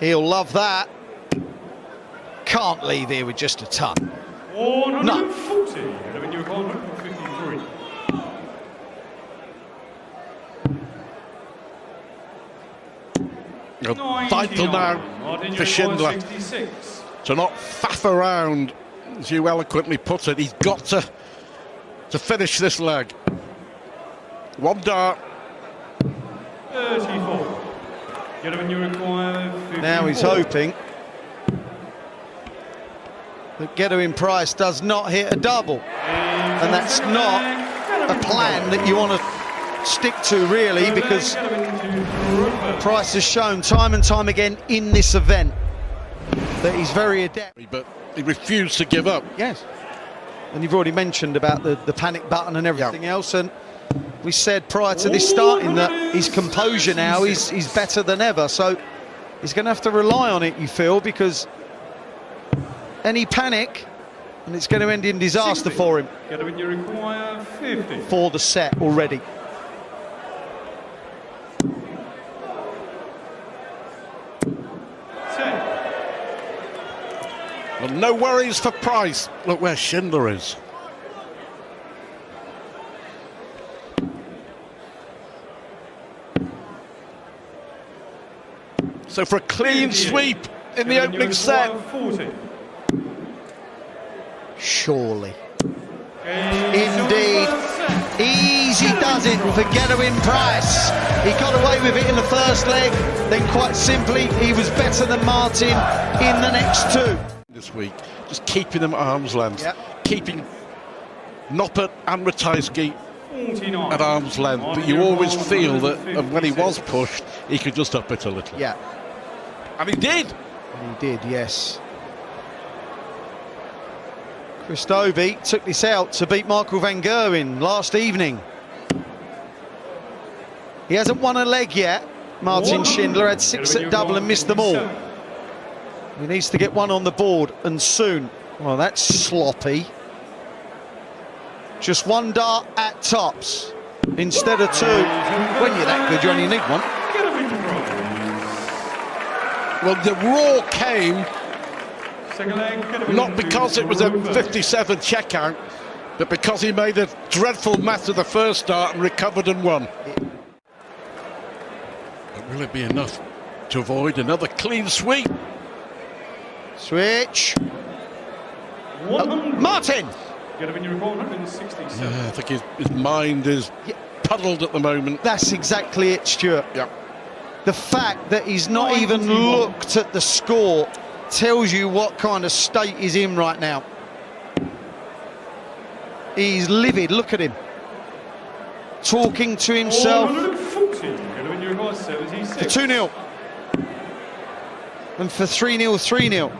He'll love that. Can't leave here with just a ton. 140. No. New record 153. Vital now for Schindler to not faff around, as you eloquently put it. He's got to finish this leg. One dart. 34. You require 54. Now he's hoping that Gedwin Price does not hit a double, and that's not a plan that you want to stick to, really, because Price has shown time and time again in this event that he's very adept. But he refused to give up. Yes, and you've already mentioned about the panic button and everything else, and we said prior to this starting that his composure now is better than ever, so he's going to have to rely on it, you feel, because any panic and it's going to end in disaster 60. for him. You require 50. For the set already. Well, no worries for Price. Look where Schindler is. So for a clean sweep in the opening set. 40. Surely. Indeed. Easy does it for Gedwin Price. He got away with it in the first leg, then quite simply he was better than Martin in the next two. This week, just keeping them at arm's length, keeping Noppert and Ratajski at arm's length, but you always feel that when he was pushed, he could just up it a little. Yeah. And he did. And he did, yes. Christobi took this out to beat Michael van Gerwen last evening. He hasn't won a leg yet. Martin Schindler had 6 at double and missed them all. He needs to get one on the board, and soon. Well, that's sloppy. Just one dart at tops instead of two. When you're that good, you only need one. Well, the roar came not because it was a 57 checkout, but because he made a dreadful mess of the first dart and recovered and won. But will it be enough to avoid another clean sweep? Switch. Martin! Yeah, I think his mind is puddled at the moment. That's exactly it, Stuart. Yep. The fact that he's not even looked at the score tells you what kind of state he's in right now. He's livid, look at him. Talking to himself. For 2-0. And for 3-0, 3-0.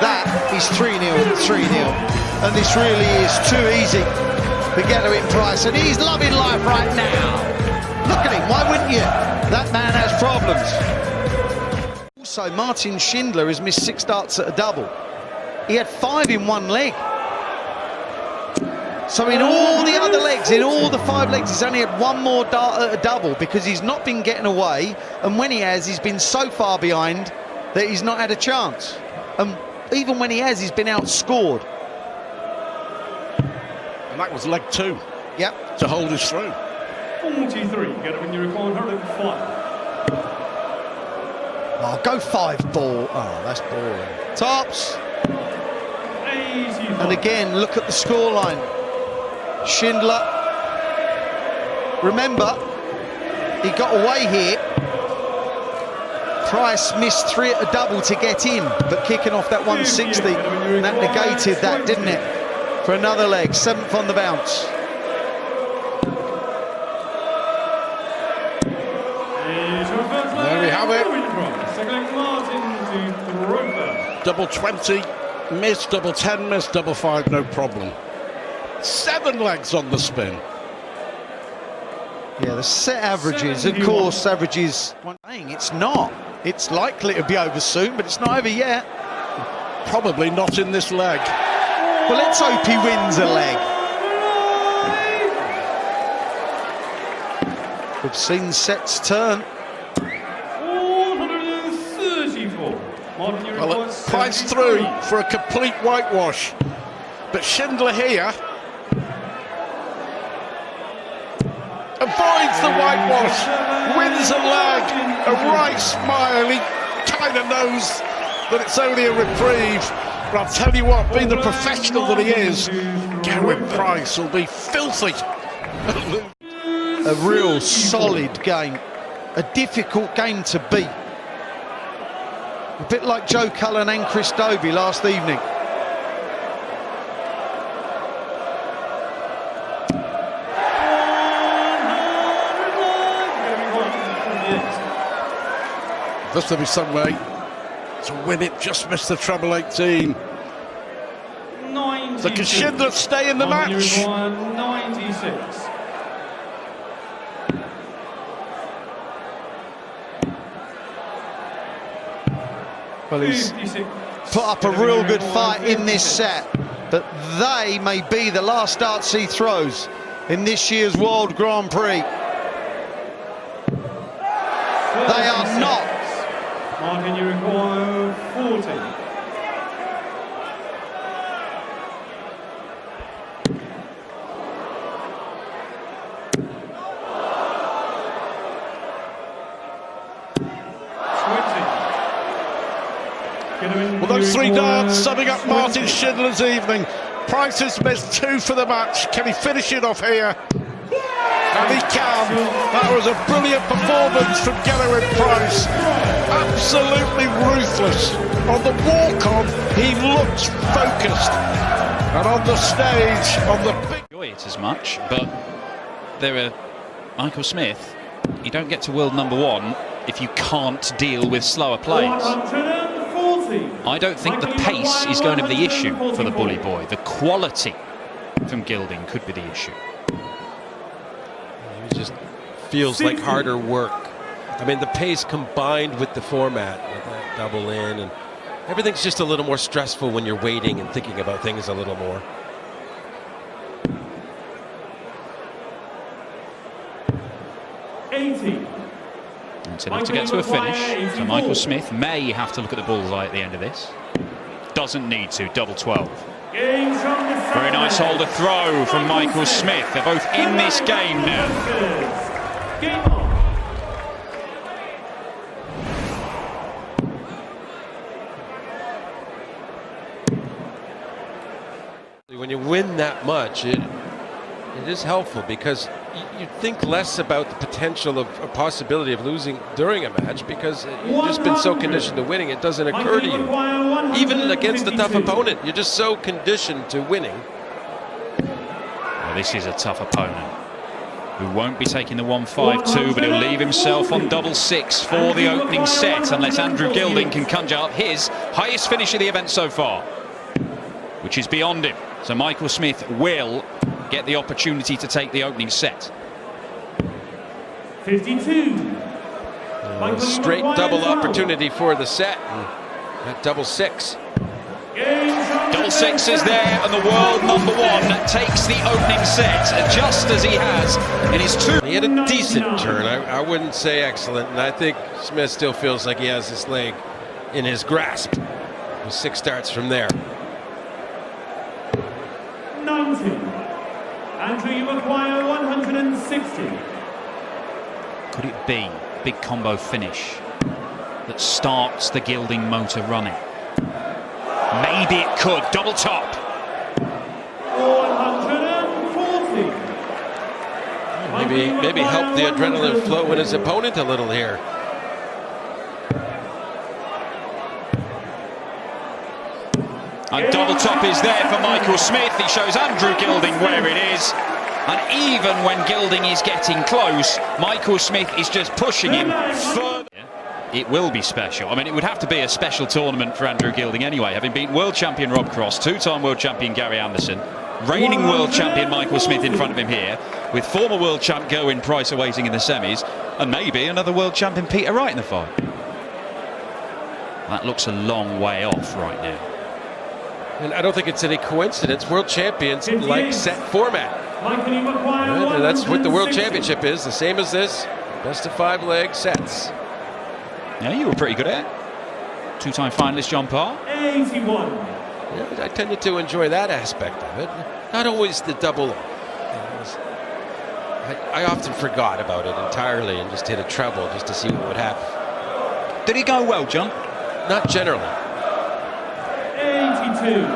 That is 3-0, 3-0. And this really is too easy for Gedwin Price, and he's loving life right now. Look at him, why wouldn't you? That man has problems. Also, Martin Schindler has missed 6 darts at a double. He had 5 in one leg. So in all the other legs, in all the 5 legs, he's only had 1 more dart at a double because he's not been getting away, and when he has, he's been so far behind that he's not had a chance. And even when he has, he's been outscored. And that was leg 2. Yep. To hold us through. 43, get it when you record 105. Oh, go 5 ball. Oh, that's boring. Tops. 85. And again, look at the scoreline. Schindler. Remember, he got away here. Price missed 3 at a double to get in, but kicking off that 160, that negated that, didn't it? For another leg, 7th on the bounce. There we have it. Double 20, missed, double 10, missed, double 5, no problem. 7 legs on the spin. Yeah, the set averages, of course, averages. It's not. It's likely to be over soon, but it's not over yet. Probably not in this leg. Well, let's hope he wins a leg. We've seen sets turn. 434. Well, Price through for a complete whitewash. But Schindler here avoids the whitewash, wins a leg, a right smile. He kind of knows that it's only a reprieve. But I'll tell you what, being the professional that he is, Gerwyn Price will be filthy. A real solid game, a difficult game to beat. A bit like Joe Cullen and Chris Dobie last evening. This will be some way to win it, just missed the treble 18. So can Schindler stay in the match? 96. Well, he's put up a real good fight in this set, but they may be the last darts he throws in this year's World Grand Prix. They are not. Martin, you require 40. Well, those three darts summing up Martin Schindler's evening. Price has missed 2 for the match. Can he finish it off here? And he can. That was a brilliant performance from Gerwyn Price. Absolutely ruthless. On the walk-on, he looked focused. And on the stage, on the big... Enjoy it as much, but there are Michael Smith. You don't get to world #1 if you can't deal with slower plays. I don't think the pace is going to be the issue for the bully boy. The quality from Gilding could be the issue. It just feels like harder work. I mean, the pace combined with the format, with that double in, and everything's just a little more stressful when you're waiting and thinking about things a little more. And to look to get to a finish, so Michael Smith may have to look at the bullseye at the end of this. Doesn't need to, double 12. Very nice holder throw from Michael Smith. They're both in this game now. When you win that much, it is helpful because you think less about the potential of a possibility of losing during a match because you've just been so conditioned to winning, it doesn't occur to you. Even against a tough opponent, you're just so conditioned to winning. Well, this is a tough opponent who won't be taking the 1-5-2, but he'll leave himself on double 6 for the opening set unless Andrew Gilding can conjure up his highest finish of the event so far, which is beyond him. So Michael Smith will get the opportunity to take the opening set. 52. Straight double opportunity for the set. At double 6. Double 6 is there, and the world #1 takes the opening set, just as he has in his 2. He had a decent turn. I wouldn't say excellent, and I think Smith still feels like he has this leg in his grasp. 6 starts from there. 90. Andrew, you acquire 160. Could it be big combo finish that starts the Gilding motor running? Maybe it could. Double top. 140. Maybe help the adrenaline flow in his opponent a little here. And double top is there for Michael Smith. He shows Andrew Gilding where it is. And even when Gilding is getting close, Michael Smith is just pushing him further. It will be special. I mean, it would have to be a special tournament for Andrew Gilding anyway, having beaten world champion Rob Cross, 2-time world champion Gary Anderson, reigning world champion Michael Smith in front of him here, with former world champ Gerwyn Price awaiting in the semis, and maybe another world champion Peter Wright in the final. That looks a long way off right now. And I don't think it's any coincidence. World champions like set format. Right? And that's what the World Championship is, the same as this. Best of 5 leg sets. Yeah, you were pretty good at it. 2-time finalist John Parr. 81. Yeah, I tended to enjoy that aspect of it. Not always the double. I often forgot about it entirely and just hit a treble just to see what would happen. Did it go well, John? Not generally. 82.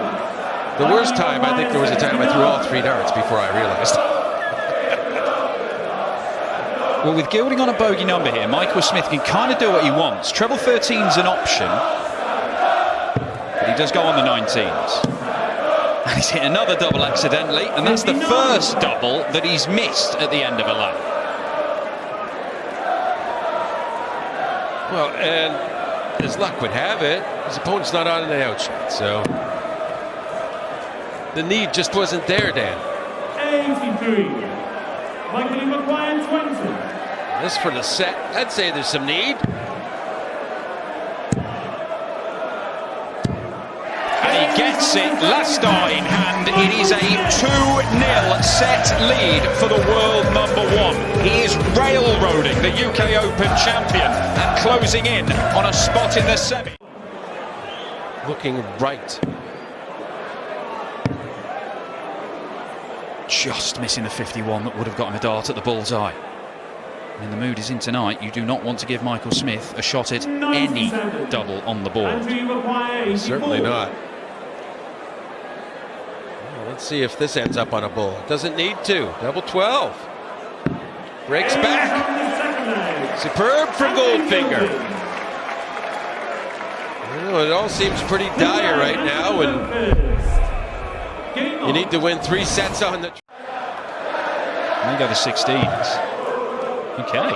The worst time, I think there was a time I threw all 3 darts before I realized. Well, with Gilding on a bogey number here, Michael Smith can kind of do what he wants. Treble 13's an option, but he does go on the 19s. And he's hit another double accidentally, and that's the first double that he's missed at the end of a lap. Well, and as luck would have it, his opponent's not on an outshot, so the need just wasn't there, Dan. 83. Michael McGuire 20. This for the set, I'd say there's some need. And he gets it, last star in hand. It is a 2-0 set lead for the world #1. He is railroading the UK Open champion and closing in on a spot in the semi. Looking right. Just missing the 51 that would have gotten a dart at the bullseye. And the mood is in tonight. You do not want to give Michael Smith a shot at any double on the board. Certainly not. Well, let's see if this ends up on a bull. It doesn't need to. Double 12. Breaks back. Superb from Goldfinger. Well, it all seems pretty dire right now, and you need to win 3 sets on the. There you go, the 16s. Okay.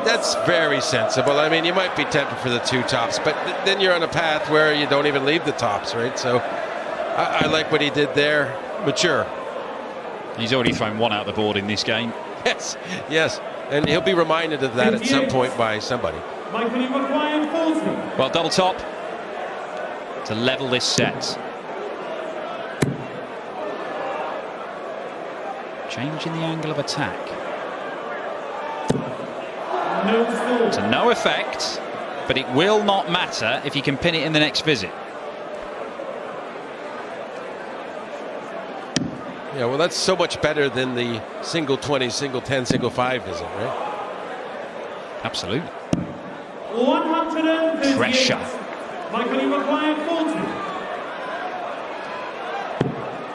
That's very sensible. I mean, you might be tempted for the 2 tops, but then you're on a path where you don't even leave the tops, right? So I like what he did there. Mature. He's already thrown 1 out the board in this game. Yes, yes. And he'll be reminded of that at some point by somebody. Well, double top to level this set. Changing the angle of attack. To no effect, but it will not matter if you can pin it in the next visit. Yeah, well, that's so much better than the single 20, single 10, single 5 visit, right? Absolutely. 158. Pressure. Michael McGuire 40.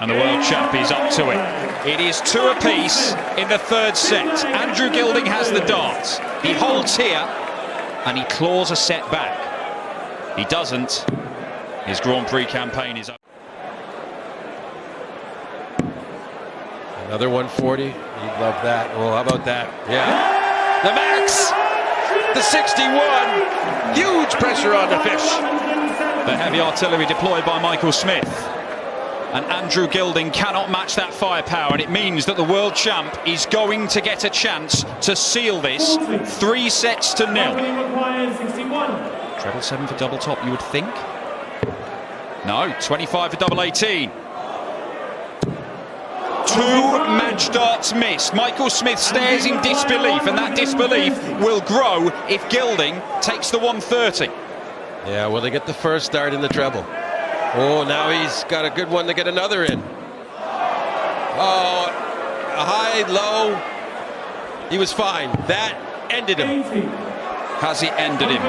And the world champ is up to it. It is 2 apiece in the 3rd set. Andrew Gilding has the darts. He holds here and he claws a set back. He doesn't. His Grand Prix campaign is over. Another 140. You'd love that. Well, how about that? Yeah. The max. The 61. Huge pressure on the fish. The heavy artillery deployed by Michael Smith. And Andrew Gilding cannot match that firepower, and it means that the world champ is going to get a chance to seal this 3 sets to 0. Treble 7 for double top, you would think? No, 25 for double 18. 2 match darts missed. Michael Smith stares in disbelief, and that disbelief will grow if Gilding takes the 130. Yeah, will they get the first dart in the treble? Oh, now he's got a good one to get another in. Oh, a high, low. He was fine. That ended him. Has it ended him?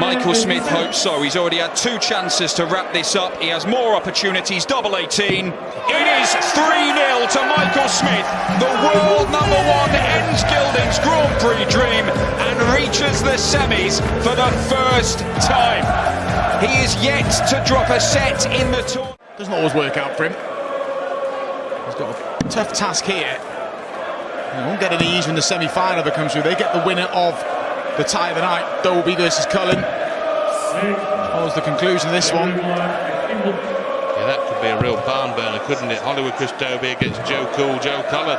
Michael Smith hopes so. He's already had 2 chances to wrap this up. He has more opportunities. Double 18. It is 3-0 to Michael Smith. The world #1 ends Gilding's Grand Prix dream and reaches the semis for the first time. He is yet to drop a set in the tour. Doesn't always work out for him. He's got a tough task here. He won't get any ease when the semi-final that comes through. They get the winner of the tie of the night, Dolby versus Cullen. What was the conclusion of this one? Yeah, that could be a real barn burner, couldn't it? Hollywood Christobie against Joe Cool, Joe Cullen.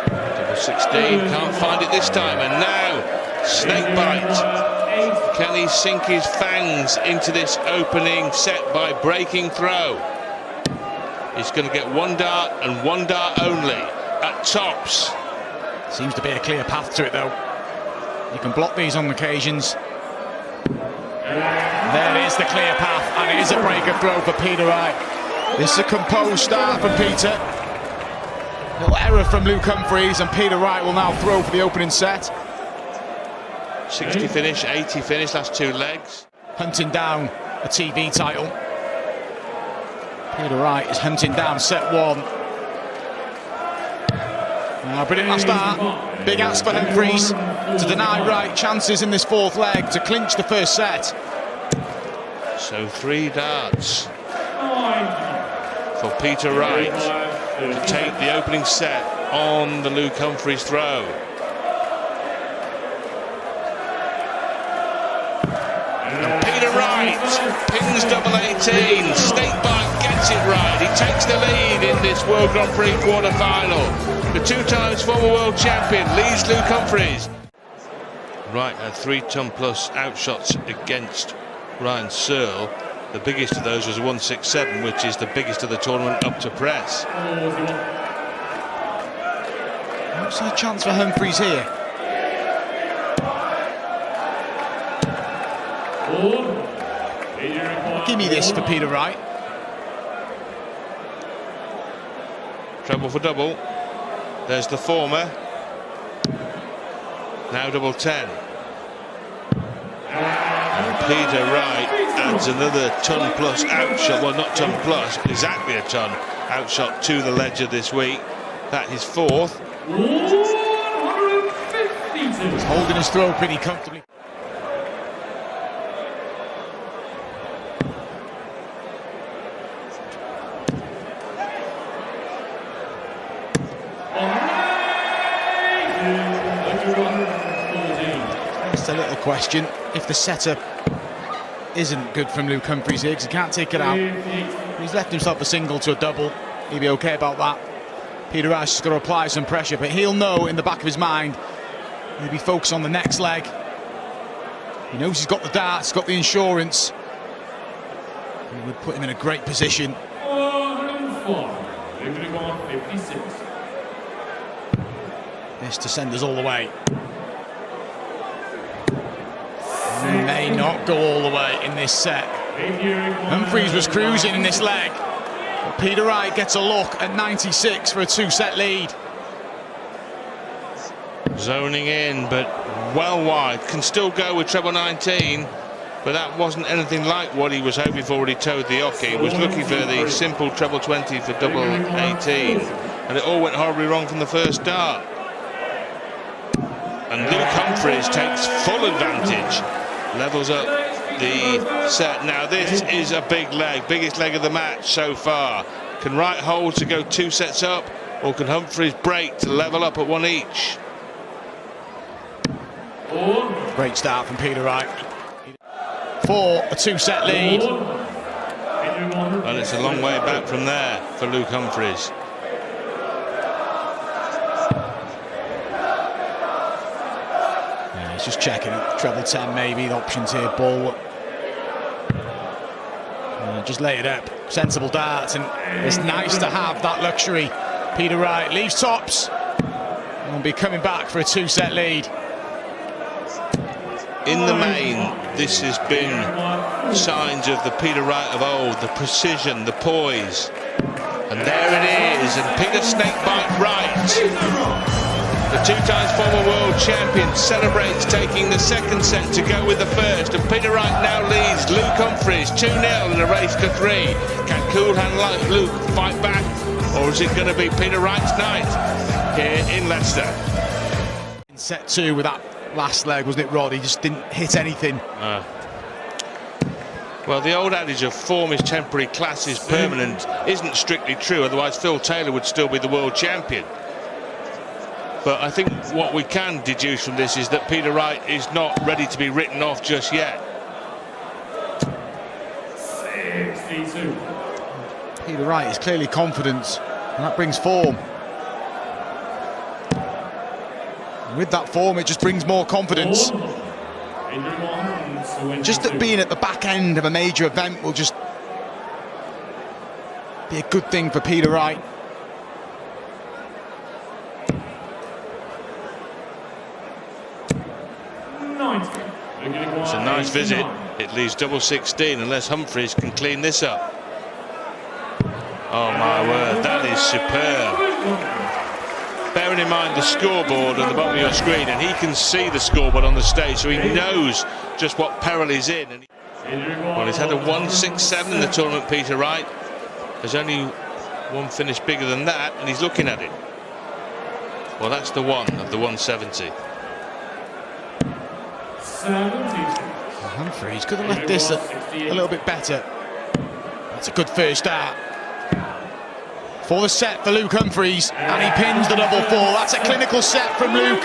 Double 16, can't find it this time, and now snake bite. Can he sink his fangs into this opening set by breaking throw? He's going to get one dart and one dart only at tops. Seems to be a clear path to it, though. You can block these on occasions. There is the clear path, and it is a breaker throw for Peter Wright. This is a composed start from Peter. Little error from Luke Humphries, and Peter Wright will now throw for the opening set. 60 finish, 80 finish, last two legs. Hunting down a TV title. Peter Wright is hunting down set one. Brilliant last start. Big ask for Humphries to deny Wright chances in this fourth leg to clinch the first set. So 3 darts for Peter Wright to take the opening set on the Luke Humphries throw. And Peter Wright pins double 18. Snakebite gets it right. He takes the lead in this World Grand Prix Quarter-Final. The 2 times former world champion leads Luke Humphries. Wright had 3-ton plus outshots against Ryan Searle. The biggest of those was a 167, which is the biggest of the tournament up to press. What's the chance for Humphries here? Give me this for Peter Wright. Treble for double. There's the former. Now double 10. And Peter Wright adds another ton plus outshot. Well, not ton plus, exactly a ton outshot to the ledger this week. That is 4th. He's holding his throw pretty comfortably. Just a little question. If the setup isn't good from Luke Humphries here, because he can't take it out, he's left himself a single to a double. He'll be okay about that. Peter Wright's just got to apply some pressure, but he'll know in the back of his mind he'll be focused on the next leg. He knows he's got the darts, got the insurance. And it would put him in a great position. This to send us all the way. May not go all the way in this set. Humphries was cruising in this leg. But Peter Wright gets a look at 96 for a 2-set lead. Zoning in, but well wide. Can still go with treble 19, but that wasn't anything like what he was hoping for when he towed the oche. He was looking for the simple treble 20 for double 18, and it all went horribly wrong from the first dart. And Luke Humphries takes full advantage, levels up the set. Now this is a big leg, biggest leg of the match so far. Can Wright hold to go 2 sets up, or can Humphries break to level up at 1 each? Great start from Peter Wright for a 2-set lead. And it's a long way back from there for Luke Humphries. Yeah, he's just checking it. Treble 10 maybe, the options here, ball. Just lay it up. Sensible darts, and it's nice to have that luxury. Peter Wright leaves tops and will be coming back for a 2-set lead. In the main, this has been signs of the Peter Wright of old, the precision, the poise. And there it is, and Peter Snakebite Wright, the 2 times former world champion, celebrates taking the 2nd set to go with the 1st. And Peter Wright now leads Luke Humphries 2-0 in a race to 3. Can Cool Hand like Luke fight back, or is it going to be Peter Wright's night here in Leicester? In set 2 with that last leg, wasn't it, Rod? He just didn't hit anything. Well, the old adage of form is temporary, class is permanent isn't strictly true, otherwise Phil Taylor would still be the world champion. But I think what we can deduce from this is that Peter Wright is not ready to be written off just yet. 62. Peter Wright is clearly confident, and that brings form. And with that form, it just brings more confidence. just that being at the back end of a major event will just be a good thing for Peter Wright. It's a nice visit. It leaves double 16 unless Humphries can clean this up. Oh my word, that is superb. Bearing in mind the scoreboard at the bottom of your screen, and he can see the scoreboard on the stage, so he knows just what peril he's in. And well, he's had a 1.67 in the tournament, Peter Wright. There's only one finish bigger than that, and he's looking at it. Well, that's the one of the 170. Humphries could have left this a little bit better. That's a good first start for the set for Luke Humphries, and he pins the double fall. That's a clinical set from Luke.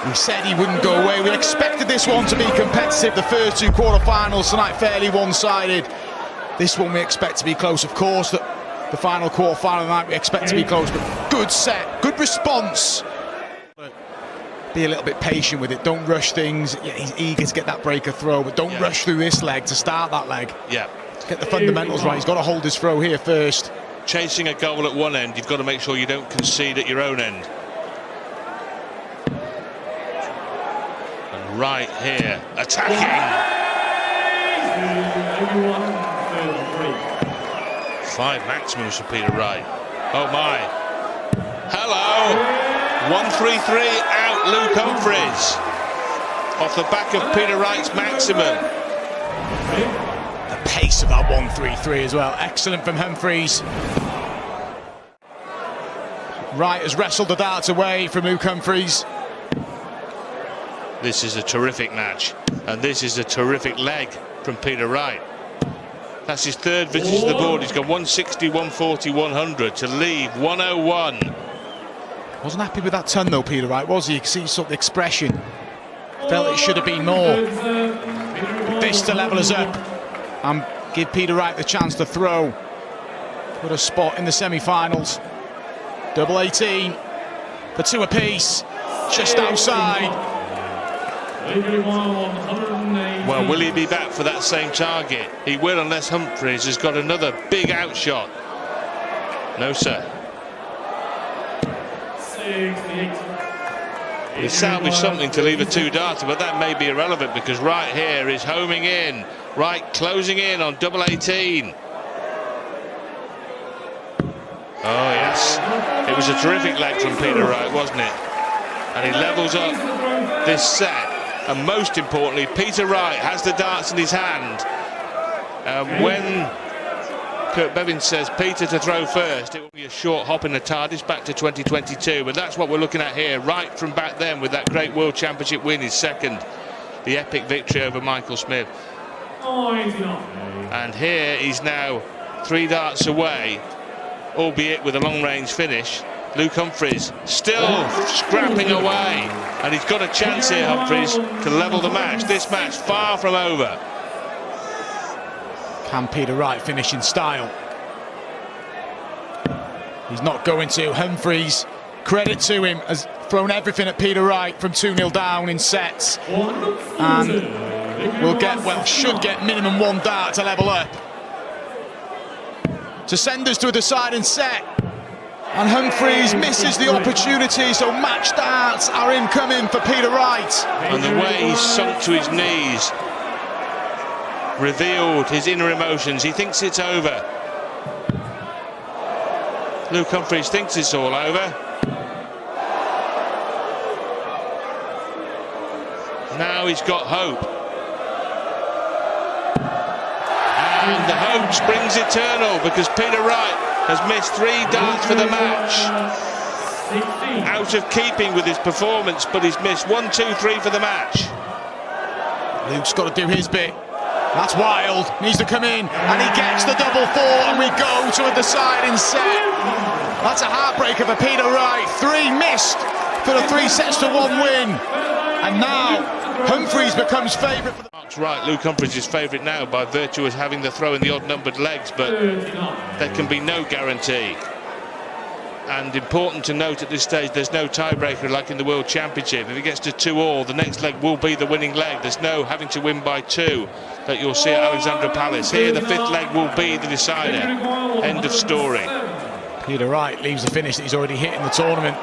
He said he wouldn't go away. We expected this one to be competitive. The first two quarter-finals tonight fairly one-sided. This one we expect to be close, of course. The final quarter-final tonight we expect to be close, but good set, good response. Be a little bit patient with it. Don't rush things. Yeah, he's eager to get that breaker throw, but don't rush through this leg to start that leg. Yeah. Get the fundamentals right. He's got to hold his throw here first. Chasing a goal at one end, you've got to make sure you don't concede at your own end. And right here, attacking. 5 maximums for Peter Wright. Oh my. Hello. 1-3-3 out, Luke Humphries. Off the back of Peter Wright's maximum. The pace of that 1-3-3 as well. Excellent from Humphries. Wright has wrestled the darts away from Luke Humphries. This is a terrific match, and this is a terrific leg from Peter Wright. That's his third visit to the board. He's got 160, 140, 100 to leave 101. Wasn't happy with that ton though, Peter Wright, was he? You can see sort of the expression. Felt it should have been more. But this to level us up and give Peter Wright the chance to throw. Put a spot in the semi-finals. Double 18 for 2 apiece. Just outside. Well, will he be back for that same target? He will, unless Humphries has got another big outshot. No, sir. He salvaged something to leave a 2-darter, but that may be irrelevant because Wright here is homing in. Wright closing in on double 18. Oh yes, it was a terrific leg from Peter Wright, wasn't it? And he levels up this set, and most importantly, Peter Wright has the darts in his hand. When Kurt Bevins says Peter to throw first, it will be a short hop in the TARDIS back to 2022, but that's what we're looking at here. Right from back then with that great World Championship win, his second, the epic victory over Michael Smith. And here he's now 3 darts away, albeit with a long-range finish. Luke Humphries still scrapping away, and he's got a chance here, Humphries, to level the match. This match far from over. Can Peter Wright finish in style? He's not going to. Humphries, credit to him, has thrown everything at Peter Wright from 2-0 down in sets, and will get, well, should get minimum 1 dart to level up, to send us to a deciding set. And Humphries misses the opportunity, so match darts are incoming for Peter Wright. And the way he's sunk to his knees revealed his inner emotions. He thinks it's over. Luke Humphries thinks it's all over. Now he's got hope. And the hope springs eternal because Peter Wright has missed 3 darts for the match. Out of keeping with his performance, but he's missed 1, 2, 3 for the match. Luke's got to do his bit. That's wild. Needs to come in, and he gets the double 4, and we go to a deciding set. That's a heartbreaker for Peter Wright. 3 missed for the 3 sets to 1 win. And now Humphries becomes favourite for the... Mark's right, Luke Humphries is favourite now by virtue of having the throw in the odd-numbered legs, but there can be no guarantee. And important to note at this stage, there's no tiebreaker like in the World Championship. If it gets to 2-2, the next leg will be the winning leg. There's no having to win by 2 that you'll see at Alexandra Palace. Here, the 5th leg will be the decider. End of story. Peter Wright leaves the finish that he's already hit in the tournament.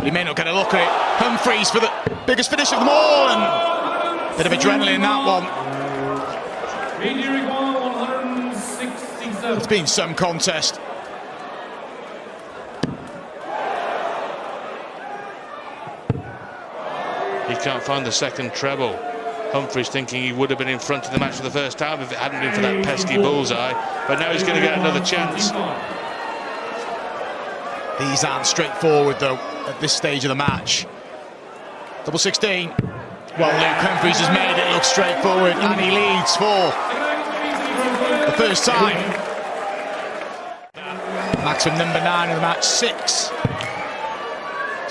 He may not get a look at it. Humphries for the biggest finish of them all, and a bit of adrenaline in that one. It's been some contest. He can't find the second treble. Humphries thinking he would have been in front of the match for the first time if it hadn't been for that pesky bullseye. But now he's going to get another chance. These aren't straightforward, though, at this stage of the match. Double 16. Well, Luke Humphries has made it look straightforward, and he leads for the first time. Maximum number 9 in the match, 6. To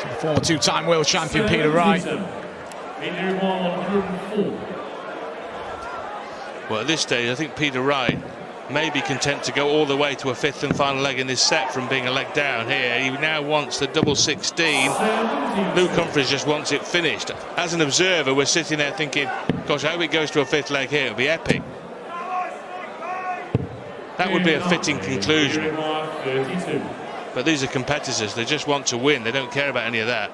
the former 2-time world champion Peter Wright. Well, at this stage, I think Peter Wright may be content to go all the way to a 5th and final leg in this set from being a leg down here. He now wants the double 16. Luke Humphries just wants it finished. As an observer, we're sitting there thinking, gosh, I hope it goes to a 5th leg here. It'll be epic. That would be a fitting conclusion. But these are competitors. They just want to win. They don't care about any of that.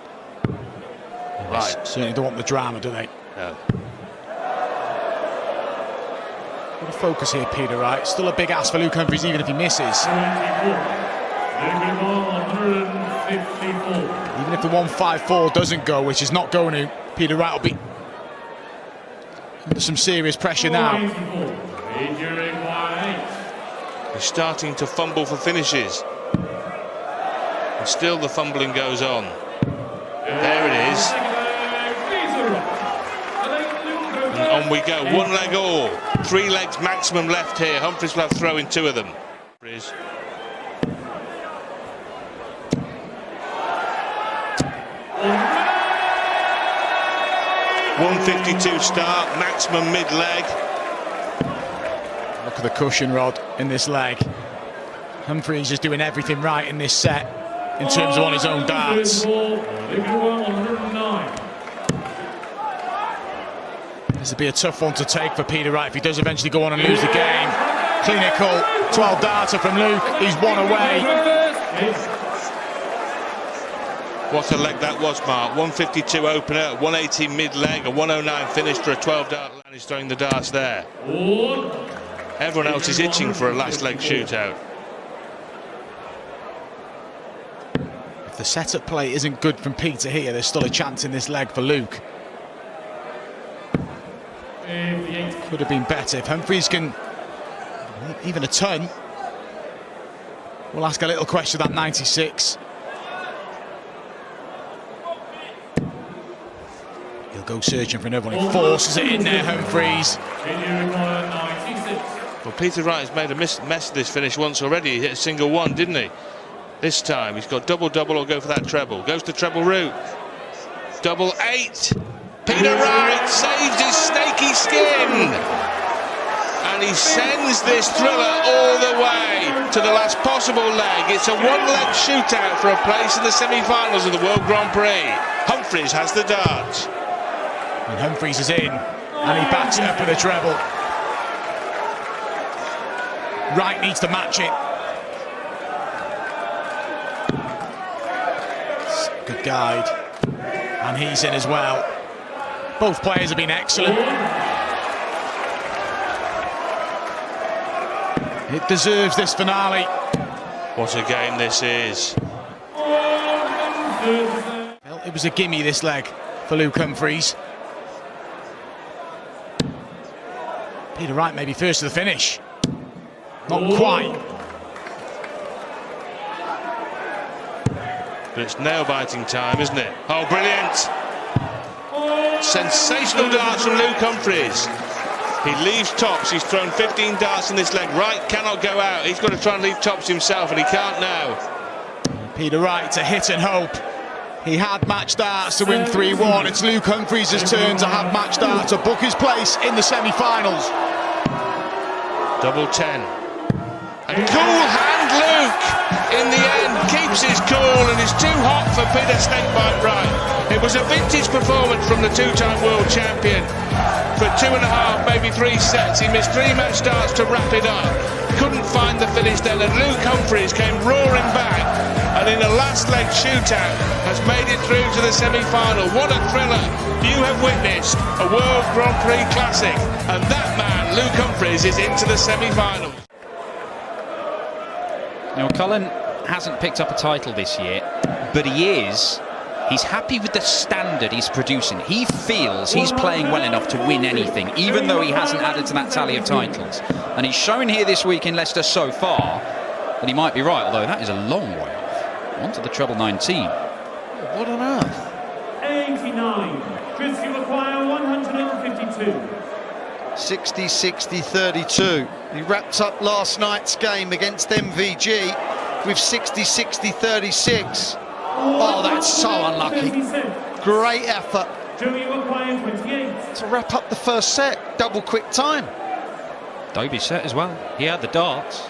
Right. Certainly don't want the drama, do they? No. What a focus here, Peter Wright. Still a big ask for Luke Humphries, even if he misses. Even if the 154 doesn't go, which is not going to, Peter Wright will be under some serious pressure now. He's starting to fumble for finishes. And still the fumbling goes on. There it is. And on we go. 1 leg all. 3 legs maximum left here. Humphries will have to throw in 2 of them. 152 start, maximum mid-leg. Look at the cushion rod in this leg. Humphries is doing everything right in this set in terms of on his own darts. This would be a tough one to take for Peter Wright if he does eventually go on and lose the game. Clinical, 12 darter from Luke, he's 1 away. What a leg that was, Mark. 152 opener, 180 mid-leg, a 109 finish for a 12-dart line. He's throwing the darts there. Everyone else is itching for a last leg shootout. If the setup play isn't good from Peter here, there's still a chance in this leg for Luke. Could have been better. If Humphries can, even a ton, we'll ask a little question at that 96. He'll go searching for another one. He forces it in there, Humphries. Well, Peter Wright has made a mess of this finish once already. He hit a single 1, didn't he? This time he's got double-double or go for that treble. Goes to treble route. Double 8. Peter Wright saves his snaky skin. And he sends this thriller all the way to the last possible leg. It's a 1-leg shootout for a place in the semi-finals of the World Grand Prix. Humphries has the dart. And Humphries is in, and he backs it up with a treble. Wright needs to match it. Good guide. And he's in as well. Both players have been excellent. It deserves this finale. What a game this is. Well, it was a gimme, this leg, for Luke Humphries. Peter Wright may be first to the finish. Not quite. But it's nail-biting time, isn't it? Oh, brilliant. Sensational darts from Luke Humphries. He leaves tops. He's thrown 15 darts in this leg. Wright cannot go out. He's got to try and leave tops himself, and he can't now. Peter Wright to hit and hope. He had match darts to win 3-1. It's Luke Humphries' turn to have match darts to book his place in the semi-finals. Double 10. And cool hand Luke in the end. keeps his cool and is too hot for Peter Snakebite Wright. It was a vintage performance from the two-time world champion. For 2.5, maybe 3 sets, he missed 3 match starts to wrap it up. Couldn't find the finish then, and Luke Humphries came roaring back, and in a last leg shootout has made it through to the semi-final. What a thriller! You have witnessed a World Grand Prix classic, and that man, Luke Humphries, is into the semi-final. Now, Cullen hasn't picked up a title this year, but he's happy with the standard he's producing. He feels he's playing well enough to win anything, even though he hasn't added to that tally of titles. And he's shown here this week in Leicester so far that he might be right, although that is a long way off. On to the treble 19. What on earth? 89. Chris, you acquire 152. 60, 60, 32. He wrapped up last night's game against MVG with 60, 60, 36. Oh, that's so unlucky. Great effort to wrap up the first set. Double quick time. Dobie set as well. He had the darts.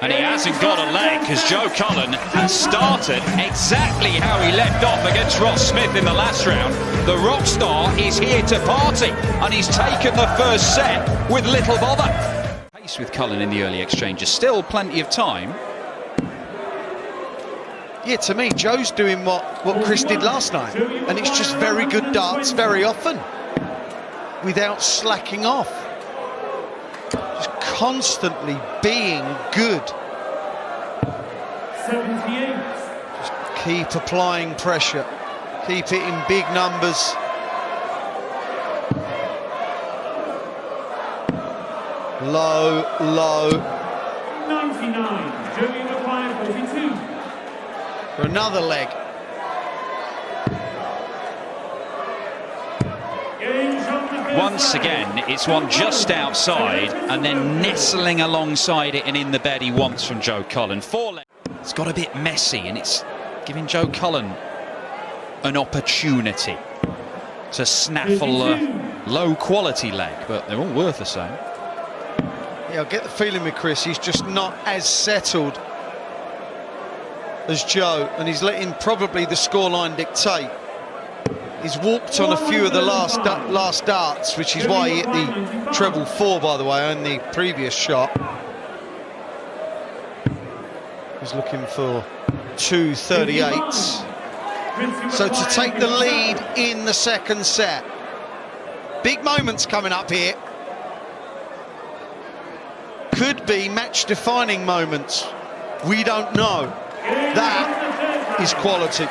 And he hasn't got a leg, because Joe Cullen has started exactly how he left off against Ross Smith in the last round. The rock star is here to party, and he's taken the first set with little bother. Pace with Cullen in the early exchanges. Still plenty of time. Yeah, to me, Joe's doing what Chris did last night, and it's just very good darts very often, without slacking off. Just constantly being good. 78. Just keep applying pressure, keep it in big numbers. Low, low. 99. Joey requires 42. For another leg. Once again, it's one just outside, and then nestling alongside it and in the bed he wants from Joe Cullen. 4 leg. It's got a bit messy, and it's giving Joe Cullen an opportunity to snaffle a low-quality leg, but they're all worth the same. Yeah, I get the feeling with Chris, he's just not as settled as Joe, and he's letting probably the scoreline dictate. He's walked on a few of the last darts, which is why he hit the treble 4, by the way, on the previous shot. He's looking for 2 38s. So to take the lead in the second set. Big moments coming up here. Could be match-defining moments. We don't know. That is quality.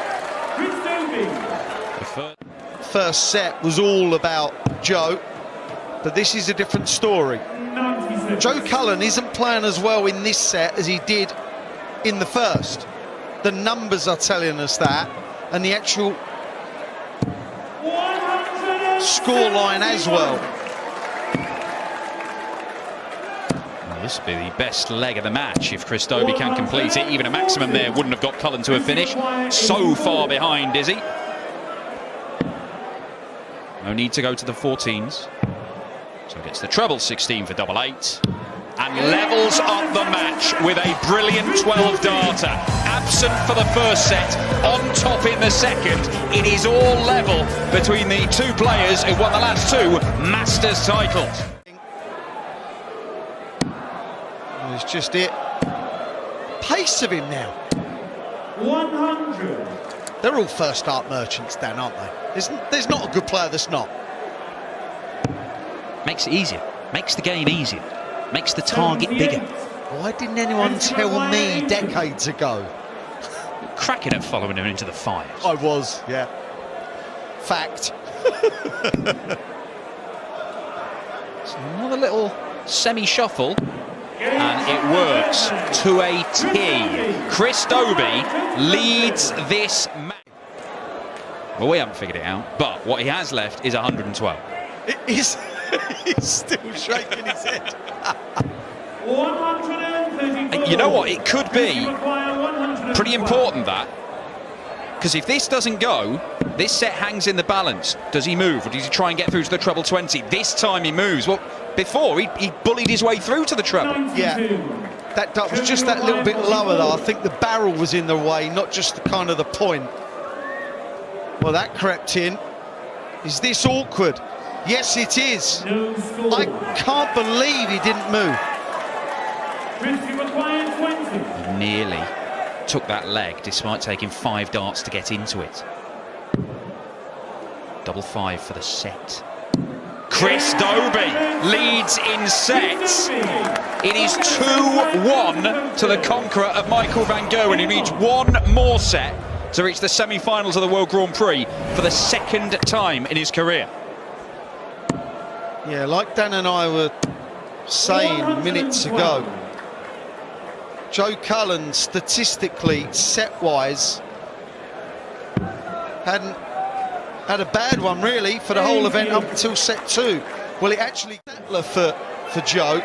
First set was all about Joe, but this is a different story. Joe Cullen isn't playing as well in this set as he did in the first. The numbers are telling us that, and the actual scoreline as well. This will be the best leg of the match if Chris Dobie can complete it. Even a maximum there wouldn't have got Cullen to a finish. So far behind, is he? No need to go to the 14s. So gets the treble 16 for double 8. And levels up the match with a brilliant 12 darter. Absent for the first set, on top in the second. It is all level between the two players who won the last 2 Masters titles. It's just it. Pace of him now. 100. They're all first start merchants, Dan, aren't they? There's not a good player that's not. Makes it easier. Makes the game easier. Makes the target bigger. Why didn't anyone tell me decades ago? Cracking at following him into the 5s. I was, yeah. Fact. So another little semi-shuffle. And it works to a T. Chris Dobie leads this match. Well, we haven't figured it out, but what he has left is 112. He's still shaking his head. 134. You know what? It could be pretty important, that. Because if this doesn't go, this set hangs in the balance. Does he move, or does he try and get through to the treble 20? This time he moves. Well, before, he bullied his way through to the treble. Yeah. That dart was just that little bit lower though. I think the barrel was in the way, not just the kind of the point. Well, that crept in. Is this awkward? Yes, it is. I can't believe he didn't move. He nearly took that leg despite taking 5 darts to get into it. 5-5 for the set. Chris Dobey leads in sets. It is 2-1 to the conqueror of Michael van Gerwen. He needs one more set to reach the semi-finals of the World Grand Prix for the second time in his career. Yeah, like Dan and I were saying minutes ago, Joe Cullen statistically, set-wise, hadn't had a bad one really for the whole event up until set 2. Well, it actually for Joe.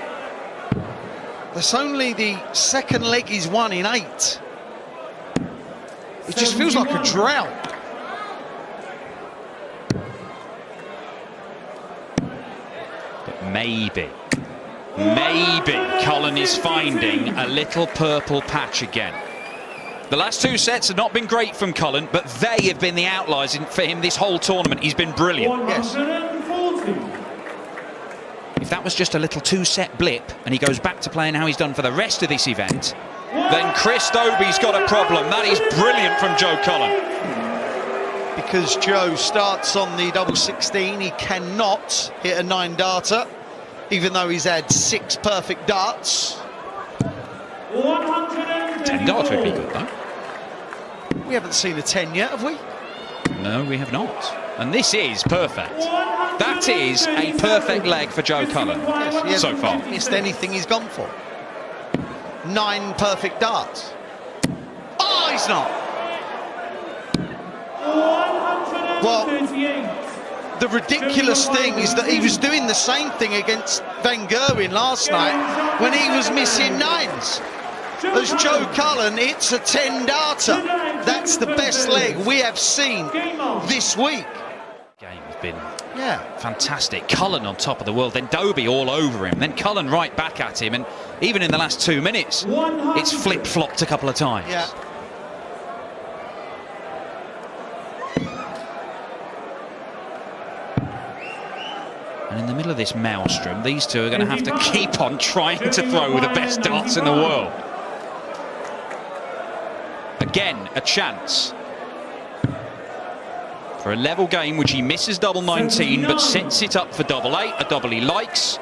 That's only the second leg he's won in 8. It just feels like a drought. But maybe Cullen is finding a little purple patch again. The last 2 sets have not been great from Cullen, but they have been the outliers for him this whole tournament. He's been brilliant. Yes. If that was just a little 2-set blip and he goes back to playing how he's done for the rest of this event, then Chris Dobey's got a problem. That is brilliant from Joe Cullen. Because Joe starts on the double 16, he cannot hit a 9-darter, even though he's had 6 perfect darts. 10 darts would be good, though. We haven't seen a 10 yet, have we? No, we have not. And this is perfect. That is a perfect leg for Joe Cullen so far. Missed anything he's gone for. 9 perfect darts. Oh, he's not. Well, the ridiculous thing is that he was doing the same thing against Van Gerwen last night when he was missing 9s. As Joe Cullen hits a 10-darter. That's the best leg we have seen this week. Game has been fantastic. Cullen on top of the world, then Dobey all over him, then Cullen right back at him, and even in the last 2 minutes, it's flip-flopped a couple of times. Yeah. And in the middle of this maelstrom, these two are going to have to keep on trying to throw the best darts in the world. Again, a chance for a level game, which he misses double 19, but sets it up for double 8, a double he likes.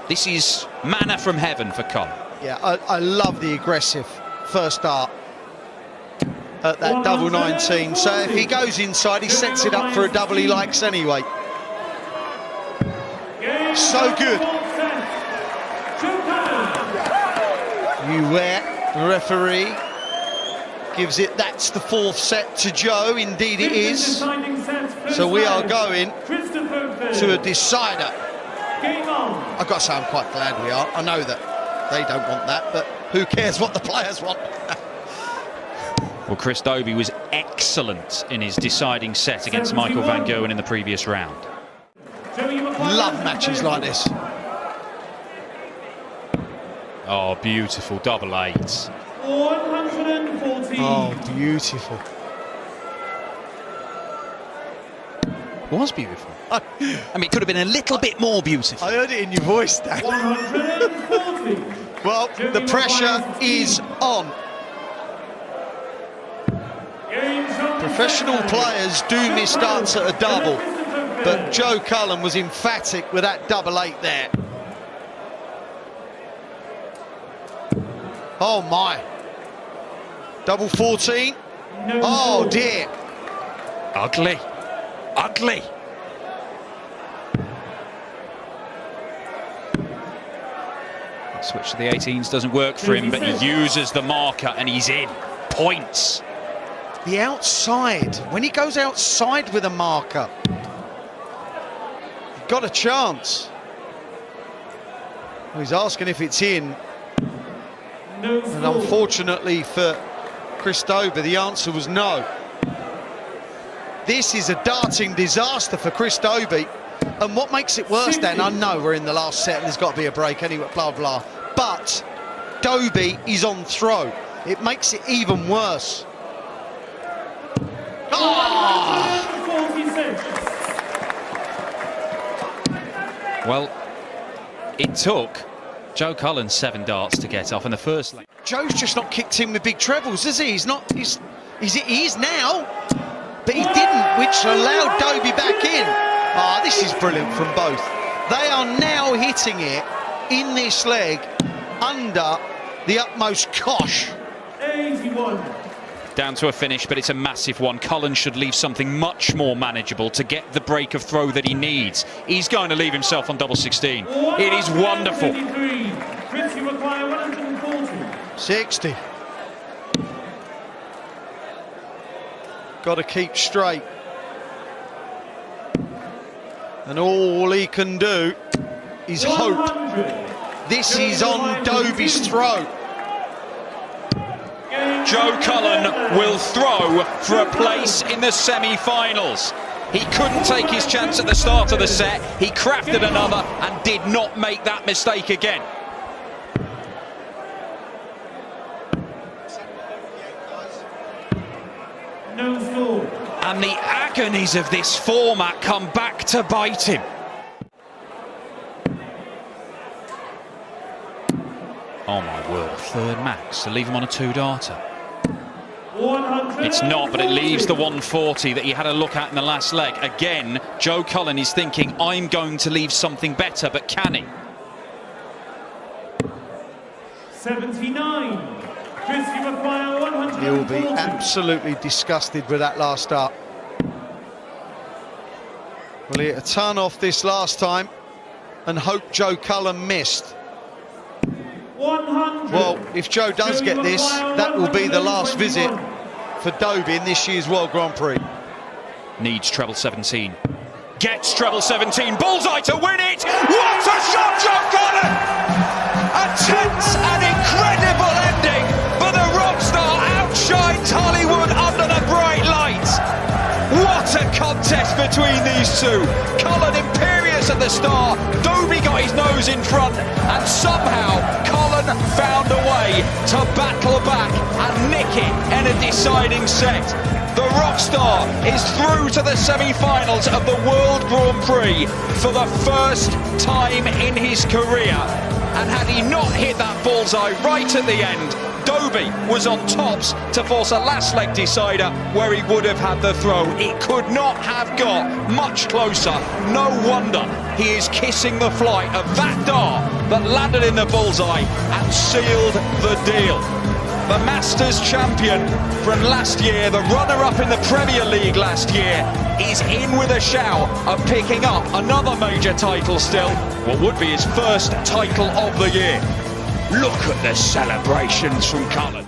This is manna from heaven for Cullen. Yeah, I love the aggressive first dart at that double 19. So if he goes inside, he sets it up for a double he likes anyway. So good. The referee gives it, that's the 4th set to Joe, indeed it is. So we are going to a decider. I've got to say I'm quite glad we are. I know that they don't want that, but who cares what the players want? Well, Chris Dobey was excellent in his deciding set against Michael van Gerwen in the previous round. Love matches like this. Oh, beautiful double 8s. 140. Oh, beautiful. Was beautiful. I mean, it could have been a little bit more beautiful. I heard it in your voice, Dan. 140. Well, the pressure is on. Professional players do miss darts at a double, but Joe Cullen was emphatic with that double 8 there. Oh my. Double 14. Oh dear. Ugly. Ugly. Switch to the 18s doesn't work for him, but he uses the marker and he's in. Points. The outside. When he goes outside with a marker, he got a chance. Well, he's asking if it's in. And unfortunately for Chris Dobey, the answer was no. This is a darting disaster for Chris Dobey. And what makes it worse, Dan, I know we're in the last set and there's got to be a break anyway, blah, blah. But Dobie is on throw. It makes it even worse. Well, it took Joe Cullen 7 darts to get off in the first leg. Joe's just not kicked in with big trebles, is he? He is now, but he didn't, which allowed Dobie back in. Ah, this is brilliant from both. They are now hitting it in this leg under the utmost cosh. 81. Down to a finish, but it's a massive one. Cullen should leave something much more manageable to get the break of throw that he needs. He's going to leave himself on double 16. It is wonderful. 60. Got to keep straight. And all he can do is hope. This is on Dobie's throw. Joe Cullen will throw for a place in the semi-finals. He couldn't take his chance at the start of the set. He crafted another and did not make that mistake again. No score. And the agonies of this format come back to bite him. Oh my word, third max to leave him on a 2-darter. It's not, but it leaves the 140 that he had a look at in the last leg. Again, Joe Cullen is thinking, I'm going to leave something better, but can he? 79. He'll be absolutely disgusted with that last start. Well, he hit a ton off this last time and hope Joe Cullen missed. 100. Well, if Joe does get this, that will be the last visit for Dobie in this year's World Grand Prix. Needs treble 17. Gets treble 17. Bullseye to win it. What a shot, Joe Cullen! A tense and incredible ending, but the rock star outshines Hollywood under the bright lights. What a contest between these two. Cullen imperious at the start. Dobie got his nose in front, and somehow Cullen found a way to battle back and nick it in a deciding set. The rock star is through to the semi-finals of the World Grand Prix for the first time in his career. And had he not hit that bullseye right at the end, Dobie was on tops to force a last leg decider where he would have had the throw. It could not have got much closer. No wonder he is kissing the flight of that dart that landed in the bullseye and sealed the deal. The Masters champion from last year, the runner-up in the Premier League last year, is in with a shout of picking up another major title still, what would be his first title of the year. Look at the celebrations from Cullen.